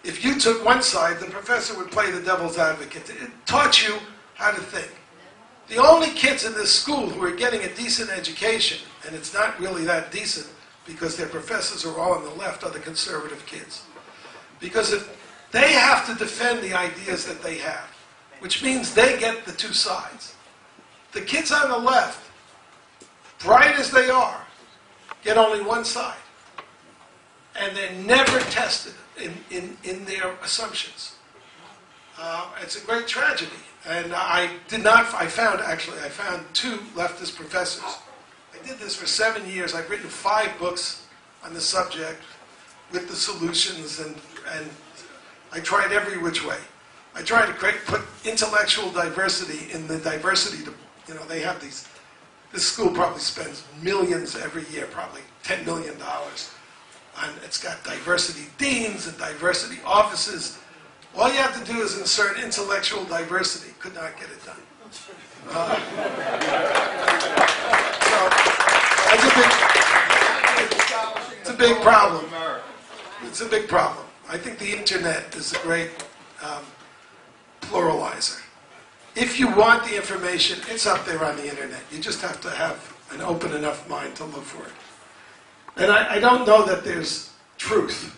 If you took one side, the professor would play the devil's advocate. It taught you how to think. The only kids in this school who are getting a decent education, and it's not really that decent because their professors are all on the left, are the conservative kids. Because if they have to defend the ideas that they have, which means they get the two sides. The kids on the left, bright as they are, get only one side. And they're never tested in their assumptions. It's a great tragedy. And I found two leftist professors. I did this for 7 years. I've written 5 books on the subject with the solutions, and I tried every which way. I tried to put intellectual diversity in the diversity, they have these, this school probably spends millions every year, probably $10 million. And it's got diversity deans and diversity offices. All you have to do is insert intellectual diversity. Could not get it done. It's a big problem. It's a big problem. I think the internet is a great pluralizer. If you want the information, it's up there on the internet. You just have to have an open enough mind to look for it. And I don't know that there's truth.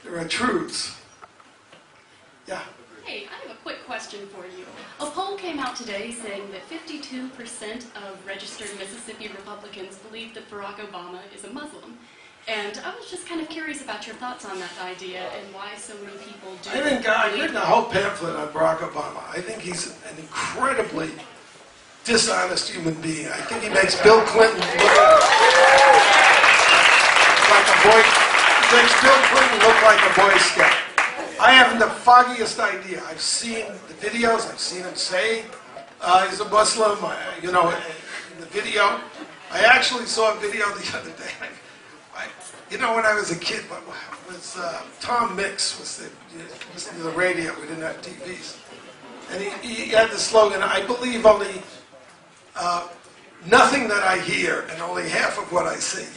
There are truths. Yeah? Hey, I have a quick question for you. A poll came out today saying that 52% of registered Mississippi Republicans believe that Barack Obama is a Muslim. And I was just kind of curious about your thoughts on that idea and why so many people do. I think I've written a whole pamphlet on Barack Obama. I think he's an incredibly dishonest human being. I think he makes Bill Clinton like a boy. He makes Bill Clinton look like a Boy Scout. I haven't the foggiest idea. I've seen the videos. I've seen him say he's a Muslim. In the video. I actually saw a video the other day. When I was a kid, was Tom Mix was listening to the radio. We didn't have TVs, and he had the slogan, "I believe only nothing that I hear and only half of what I see."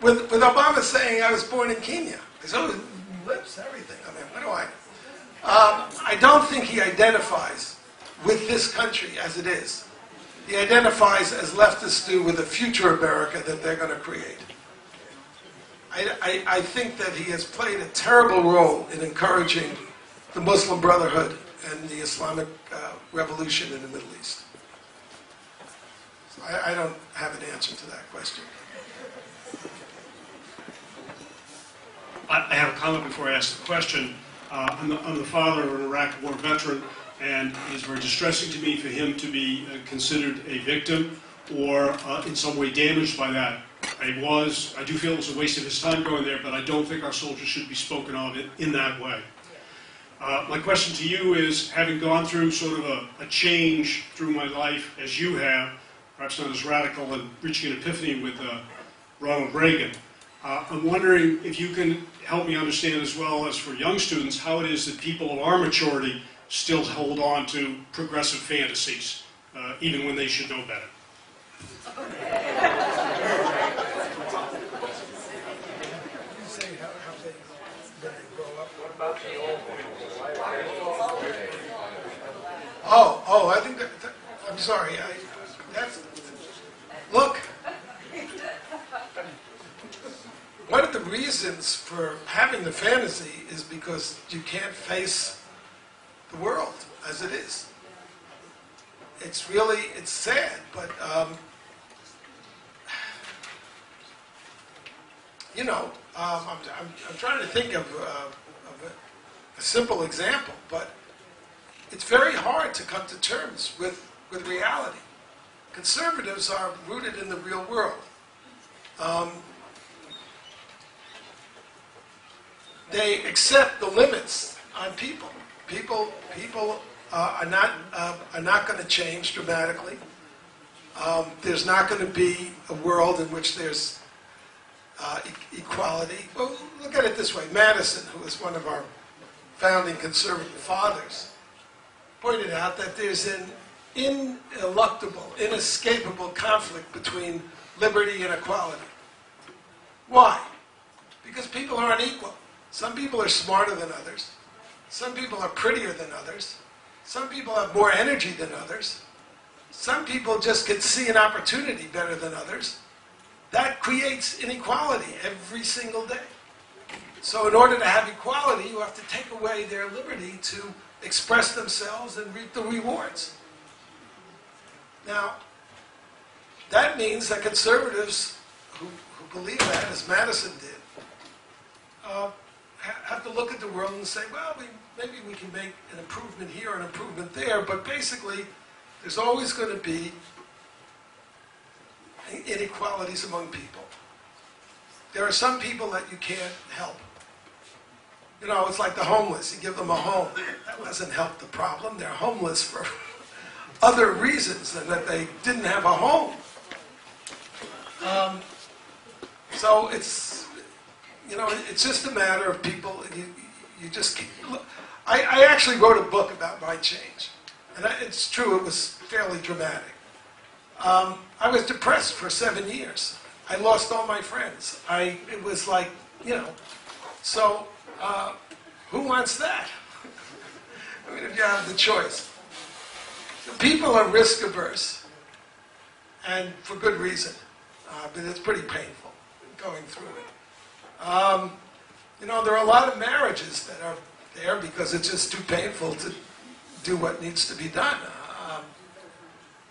With Obama saying, "I was born in Kenya," his own lips, everything. I mean, what do I know? I don't think he identifies with this country as it is. He identifies, as leftists do, with a future America that they're going to create. I think that he has played a terrible role in encouraging the Muslim Brotherhood and the Islamic revolution in the Middle East. So I don't have an answer to that question. I have a comment before I ask the question. I'm the father of an Iraq War veteran, and it is very distressing to me for him to be considered a victim or in some way damaged by that. I do feel it was a waste of his time going there, but I don't think our soldiers should be spoken of in that way. My question to you is, having gone through sort of a change through my life as you have, perhaps not as radical, and reaching an epiphany with Ronald Reagan, I'm wondering if you can help me understand, as well as for young students, how it is that people of our maturity still hold on to progressive fantasies, even when they should know better. I think I'm sorry. Look, one of the reasons for having the fantasy is because you can't face the world as it is. It's sad, but I'm trying to think of a simple example, but it's very hard to come to terms with reality. Conservatives are rooted in the real world. They accept the limits on people. People are not going to change dramatically. There's not going to be a world in which there's equality. Well, look at it this way. Madison, who was one of our founding conservative fathers, pointed out that there's an ineluctable, inescapable conflict between liberty and equality. Why? Because people are unequal. Some people are smarter than others. Some people are prettier than others. Some people have more energy than others. Some people just can see an opportunity better than others. That creates inequality every single day. So in order to have equality, you have to take away their liberty to express themselves and reap the rewards. Now, that means that conservatives who believe that, as Madison did, have to look at the world and say, well, maybe we can make an improvement here, an improvement there, but basically, there's always going to be inequalities among people. There are some people that you can't help. You know, it's like the homeless. You give them a home. That doesn't help the problem. They're homeless for other reasons than that they didn't have a home. So it's, you know, it's just a matter of people. You just keep, I actually wrote a book about my change. And it's true, it was fairly dramatic. I was depressed for 7 years. I lost all my friends. It was like, you know, so who wants that? I mean, if you have the choice. So people are risk averse, and for good reason. But it's pretty painful going through it. You know, there are a lot of marriages that are there because it's just too painful to do what needs to be done.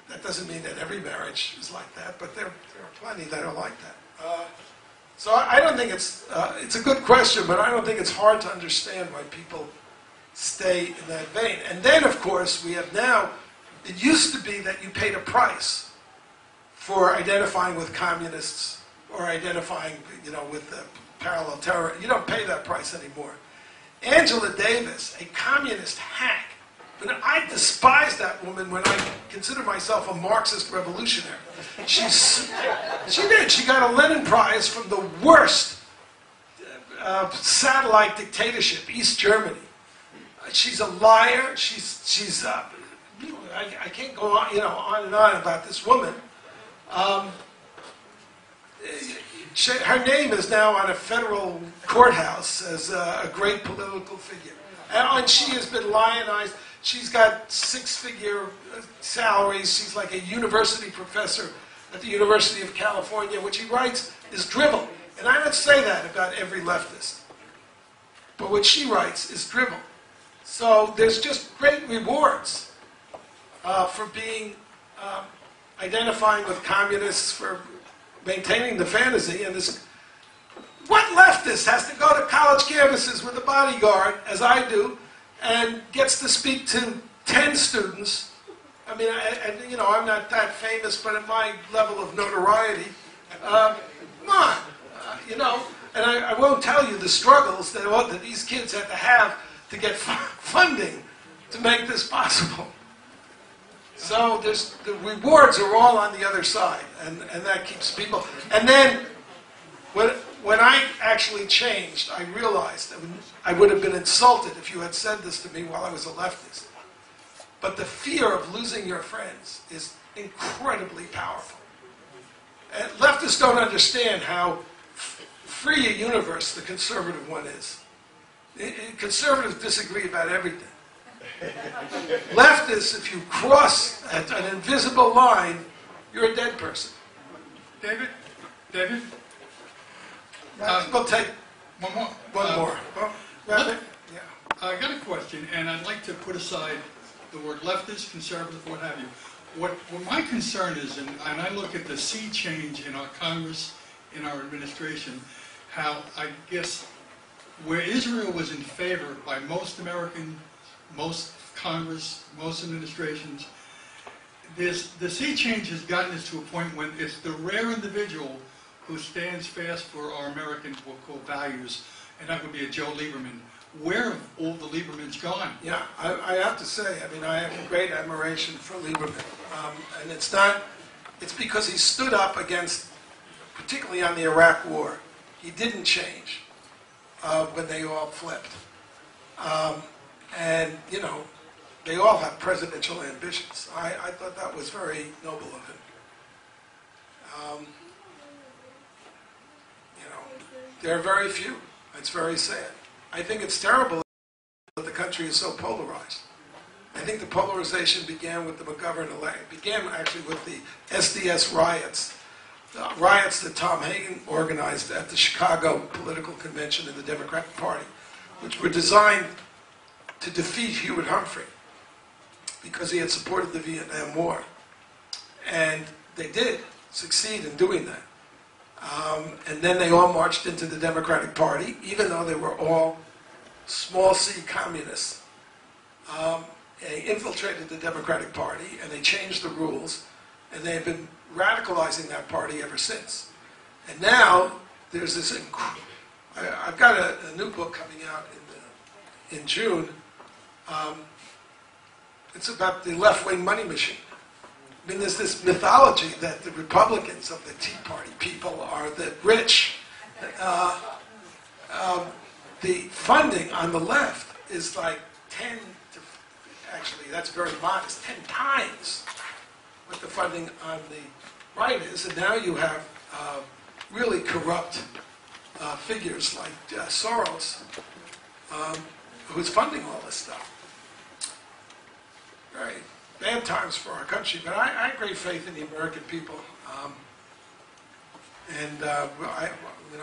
That doesn't mean that every marriage is like that, but there are plenty that are like that. So I don't think it's a good question, but I don't think it's hard to understand why people stay in that vein. And then, of course, we have now, it used to be that you paid a price for identifying with communists or identifying, you know, with the parallel terror. You don't pay that price anymore. Angela Davis, a communist hack. And I despise that woman when I consider myself a Marxist revolutionary. She did. She got a Lenin Prize from the worst satellite dictatorship, East Germany. She's a liar. I can't go on, you know, on and on about this woman. Her name is now on a federal courthouse as a great political figure. And she has been lionized. She's got six-figure salaries. She's like a university professor at the University of California. What she writes is drivel. And I don't say that about every leftist. But what she writes is drivel. So there's just great rewards for being, identifying with communists, for maintaining the fantasy. And this, what leftist has to go to college campuses with a bodyguard, as I do, and gets to speak to 10 students? I mean, you know, I'm not that famous, but at my level of notoriety, come on, you know. And I won't tell you the struggles that these kids had to have to get funding to make this possible. So the rewards are all on the other side, and that keeps people. And then, when I actually changed, I realized that I would have been insulted if you had said this to me while I was a leftist. But the fear of losing your friends is incredibly powerful. And leftists don't understand how free a universe the conservative one is. Conservatives disagree about everything. Leftists, if you cross an invisible line, you're a dead person. David? We'll take One more. one more. Rabbit? Yeah. I got a question, and I'd like to put aside the word leftist, conservative, what have you. What my concern is, and I look at the sea change in our Congress, in our administration, how I guess where Israel was in favor by most Americans, most Congress, most administrations, the sea change has gotten us to a point when it's the rare individual who stands fast for our American, we'll call values, and that would be a Joe Lieberman. Where have all the Liebermans gone? Yeah, I have to say, I mean, I have great admiration for Lieberman. And it's because he stood up against, particularly on the Iraq War. He didn't change when they all flipped. And, you know, they all have presidential ambitions. I thought that was very noble of him. There are very few. It's very sad. I think it's terrible that the country is so polarized. I think the polarization began with the McGovern election. It began actually with the SDS riots. The riots that Tom Hagen organized at the Chicago political convention in the Democratic Party, which were designed to defeat Hewitt Humphrey because he had supported the Vietnam War. And they did succeed in doing that. And then they all marched into the Democratic Party, even though they were all small c communists. They infiltrated the Democratic Party, and they changed the rules, and they have been radicalizing that party ever since. And now there's this. I've got a new book coming out in June. It's about the left-wing money machine. I mean, there's this mythology that the Republicans of the Tea Party people are the rich. The funding on the left is like 10 to, actually, that's very modest, 10 times what the funding on the right is. And now you have really corrupt figures like Soros, who's funding all this stuff. Very bad times for our country, but I have great faith in the American people,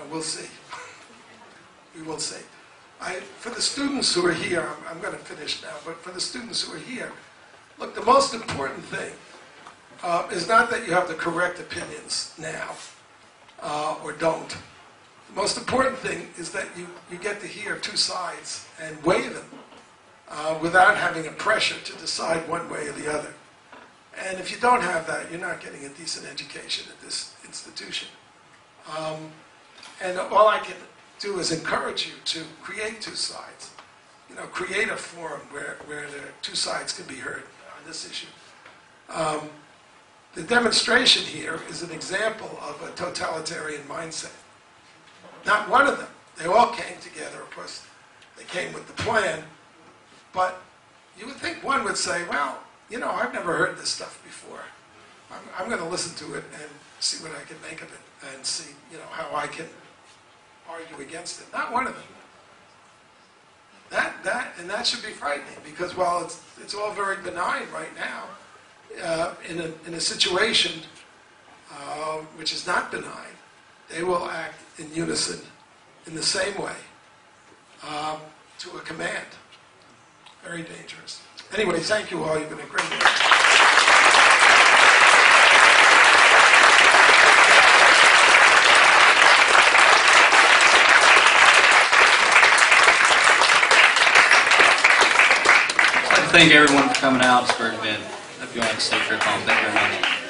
we'll see. We will see. For the students who are here, I'm going to finish now, but for the students who are here, look, the most important thing is not that you have the correct opinions now, or don't. The most important thing is that you get to hear two sides and weigh them without having a pressure to decide one way or the other. And if you don't have that, you're not getting a decent education at this institution. And all I can do is encourage you to create two sides. Create a forum where the two sides can be heard on this issue. The demonstration here is an example of a totalitarian mindset. Not one of them. They all came together, of course. They came with the plan. But you would think one would say, well, I've never heard this stuff before. I'm going to listen to it and see what I can make of it and see, how I can argue against it. Not one of them. That should be frightening, because while it's all very benign right now, in a situation which is not benign, they will act in unison in the same way to a command. Very dangerous. Anyway, thank you all. You've been a great I'd like to thank everyone for coming out. It's a great event. Hope you all have a safe trip home. Thank you very much.